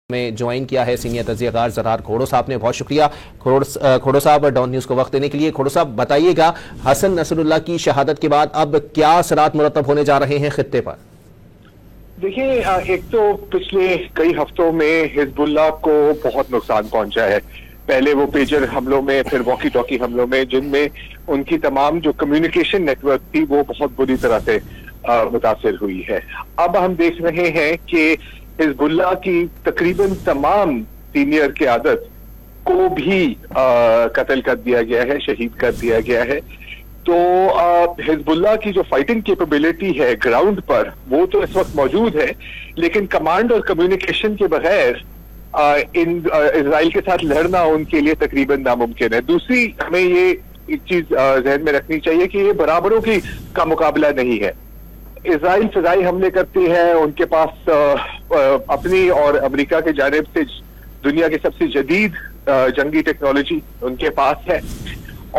میں جوائن کیا ہے سینئر تجزیہ کار زرار کھوڑو صاحب نے. بہت شکریہ کھوڑو صاحب ڈان نیوز کو وقت دینے کے لیے. کھوڑو صاحب بتائیے گا حسن نصر اللہ کی شہادت کے بعد اب کیا اثرات مرتب ہونے جا رہے ہیں خطے پر؟ دیکھیں، ایک تو پچھلے کئی ہفتوں میں حزب اللہ کو بہت نقصان پہنچا ہے. پہلے وہ پیجر حملوں میں، پھر واکی ٹاکی حملوں میں، جن میں ان کی تمام جو کمیونیکیشن نیٹ ورک تھی وہ بہت بری طرح سے متاثر ہوئی ہے. اب ہم دیکھ رہے ہیں کہ حزب اللہ کی تقریباً تمام سینئر قیادت کو بھی قتل کر دیا گیا ہے، شہید کر دیا گیا ہے. تو حزب اللہ کی جو فائٹنگ کیپیبلٹی ہے گراؤنڈ پر وہ تو اس وقت موجود ہے، لیکن کمانڈ اور کمیونیکیشن کے بغیر اسرائیل کے ساتھ لڑنا ان کے لیے تقریباً ناممکن ہے. دوسری ہمیں یہ ایک چیز ذہن میں رکھنی چاہیے کہ یہ برابروں کا مقابلہ نہیں ہے. اسرائیل فضائی حملے کرتی ہے، ان کے پاس اپنی اور امریکہ کی جانب سے دنیا کی سب سے جدید جنگی ٹیکنالوجی ان کے پاس ہے.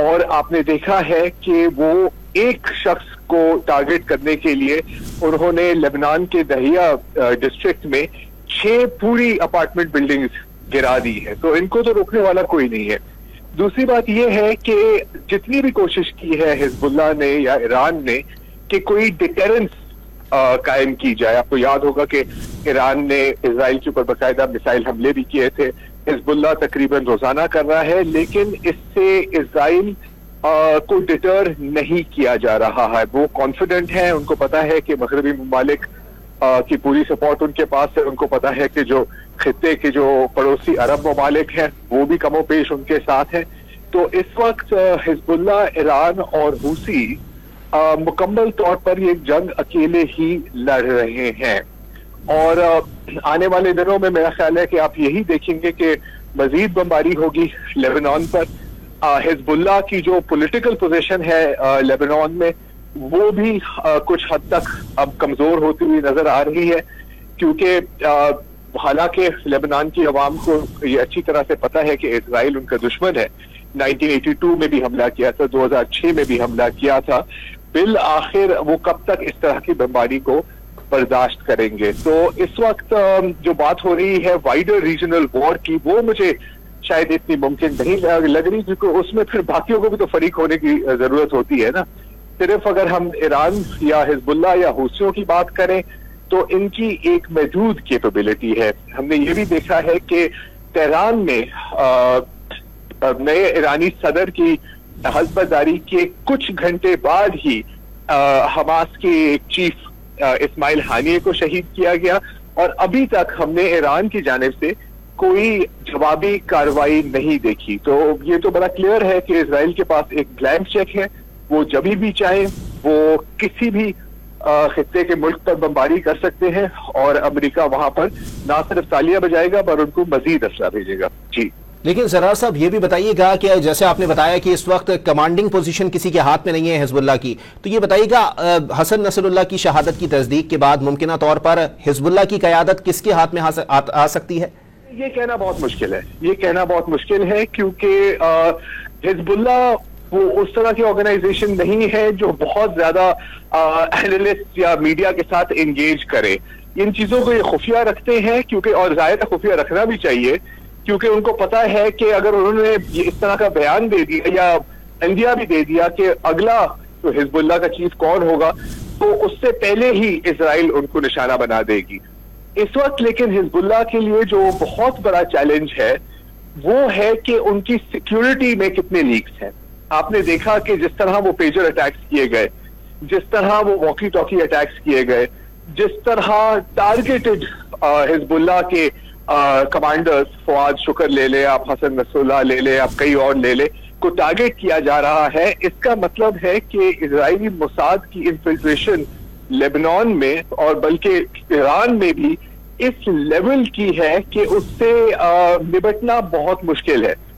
اور آپ نے دیکھا ہے کہ وہ ایک شخص کو ٹارگٹ کرنے کے لیے انہوں نے لبنان کے دہیا ڈسٹرکٹ میں 6 پوری اپارٹمنٹ بلڈنگز گرا دی ہے. تو ان کو تو روکنے والا کوئی نہیں ہے. دوسری بات یہ ہے کہ جتنی بھی کوشش کی ہے حزب اللہ نے یا ایران نے کہ کوئی ڈیٹرنس قائم کی جائے. آپ کو یاد ہوگا کہ ایران نے اسرائیل کے اوپر باقاعدہ میسائل حملے بھی کیے تھے. حزب اللہ تقریباً روزانہ کر رہا ہے، لیکن اس سے اسرائیل کو ڈیٹر نہیں کیا جا رہا ہے. وہ کانفیڈنٹ ہیں، ان کو پتا ہے کہ مغربی ممالک کی پوری سپورٹ ان کے پاس ہے. ان کو پتا ہے کہ جو خطے کے جو پڑوسی عرب ممالک ہیں وہ بھی کم و بیش ان کے ساتھ ہیں. تو اس وقت حزب اللہ، ایران اور حوثی مکمل طور پر یہ جنگ اکیلے ہی لڑ رہے ہیں. اور آنے والے دنوں میں میرا خیال ہے کہ آپ یہی دیکھیں گے کہ مزید بمباری ہوگی لیبنان پر. حزب اللہ کی جو پولیٹیکل پوزیشن ہے لیبنان میں وہ بھی کچھ حد تک اب کمزور ہوتی ہوئی نظر آ رہی ہے، کیونکہ حالانکہ لیبنان کی عوام کو یہ اچھی طرح سے پتا ہے کہ اسرائیل ان کا دشمن ہے. 1982 میں بھی حملہ کیا تھا، 2006 میں بھی حملہ کیا تھا. بالآخر وہ کب تک اس طرح کی بمباری کو برداشت کریں گے؟ تو اس وقت جو بات ہو رہی ہے وائڈر ریجنل وار کی، وہ مجھے شاید اتنی ممکن نہیں لگ رہی، کیونکہ اس میں پھر باقیوں کو بھی تو فریق ہونے کی ضرورت ہوتی ہے نا. صرف اگر ہم ایران یا حزب اللہ یا حوثیوں کی بات کریں تو ان کی ایک محدود کیپیبلٹی ہے. ہم نے یہ بھی دیکھا ہے کہ تہران میں نئے ایرانی صدر کی حلفبرداری کے کچھ گھنٹے بعد ہی حماس کے ایک چیف اسماعیل ہانیہ کو شہید کیا گیا، اور ابھی تک ہم نے ایران کی جانب سے کوئی جوابی کارروائی نہیں دیکھی. تو یہ تو بڑا کلیئر ہے کہ اسرائیل کے پاس ایک بلینک چیک ہے. وہ جبھی بھی چاہیں وہ کسی بھی خطے کے ملک پر بمباری کر سکتے ہیں، اور امریکہ وہاں پر نہ صرف تالیاں بجائے گا پر ان کو مزید اسلحہ بھیجے گا. جی لیکن زرار صاحب یہ بھی بتائیے گا کہ جیسے آپ نے بتایا کہ اس وقت کمانڈنگ پوزیشن کسی کے ہاتھ میں نہیں ہے حزب اللہ کی، تو یہ بتائیے گا حسن نصر اللہ کی شہادت کی تصدیق کے بعد ممکنہ طور پر حزب اللہ کی قیادت کس کے ہاتھ میں آ سکتی ہے؟ یہ کہنا بہت مشکل ہے. یہ کہنا بہت مشکل ہے کیونکہ حزب اللہ وہ اس طرح کی آرگنائزیشن نہیں ہے جو بہت زیادہ اینالسٹ یا میڈیا کے ساتھ انگیج کرے. ان چیزوں کو یہ خفیہ رکھتے ہیں، کیونکہ اور ظاہر خفیہ رکھنا بھی چاہیے، کیونکہ ان کو پتا ہے کہ اگر انہوں نے اس طرح کا بیان دے دیا یا انڈیا بھی دے دیا کہ اگلا تو حزب اللہ کا چیف کون ہوگا، تو اس سے پہلے ہی اسرائیل ان کو نشانہ بنا دے گی. اس وقت لیکن حزب اللہ کے لیے جو بہت بڑا چیلنج ہے وہ ہے کہ ان کی سیکیورٹی میں کتنے لیکس ہیں. آپ نے دیکھا کہ جس طرح وہ پیجر اٹیکس کیے گئے، جس طرح وہ واکی ٹاکی اٹیکس کیے گئے، جس طرح ٹارگیٹڈ حزب اللہ کے کمانڈرز، فواد شکر لے لے آپ، حسن نصر اللہ لے لے آپ، کئی اور لے لے، کو ٹارگیٹ کیا جا رہا ہے. اس کا مطلب ہے کہ اسرائیلی موساد کی انفلٹریشن لیبنان میں اور بلکہ ایران میں بھی اس لیول کی ہے کہ اس سے نبٹنا بہت مشکل ہے.